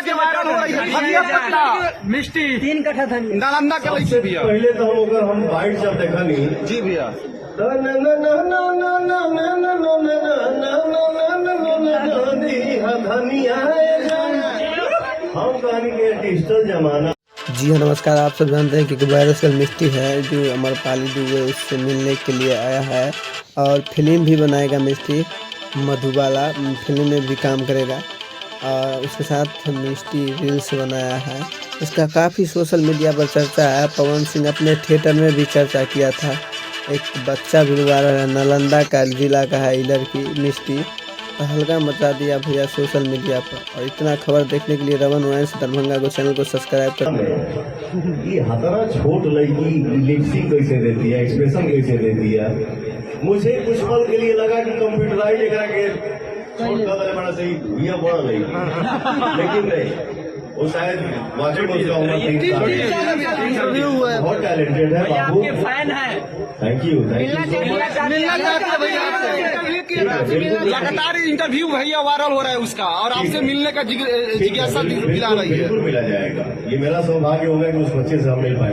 के वायरल हो रही है धनिया पत्ता मिष्टी 3 कट्ठा धनिया नालंदा के लईची भैया। पहले तो हम बाइट जब देखा नहीं जी भैया हम कहानी के डिजिटल जमाना। जी हाँ, नमस्कार। आप सब जानते हैं कि वायरल मिष्टी है जो अमरपाली दुबे उससे मिलने के लिए आया है और फिल्म भी बनाएगा। मिष्टी मधुबाला फिल्म में भी काम करेगा और उसके साथ मिष्टी रील्स बनाया है। इसका काफ़ी सोशल मीडिया पर चर्चा है। पवन सिंह अपने थिएटर में भी चर्चा किया था। एक बच्चा भिड़वा रहा है, नालंदा का जिला का है। इधर की मिष्टी तो हल्का मचा दिया भैया सोशल मीडिया पर। और इतना खबर देखने के लिए रमन वॉइस दरभंगा को चैनल को सब्सक्राइब कर। ये हतरा छोट लड़की लिपसिंग कैसे देती है, एक्सप्रेशन कैसे देती है। मुझे कुछ पल के लिए लगा कि कंप्यूटराइज के छोट का बड़ा सही भैया बड़ा लगी, लेकिन नहीं, वो शायद वाचिंग उसका उम्र 3 साल बहुत टैलेंटेड है बाबू। फैन है। थैंक यू लगातार इंटरव्यू भैया वायरल हो रहा है उसका और आपसे मिलने का जिज्ञासा दिला रही है। बिल्कुल मिला जाएगा। ये मेरा सौभाग्य होगा कि उस बच्चे से हम मिल पाए।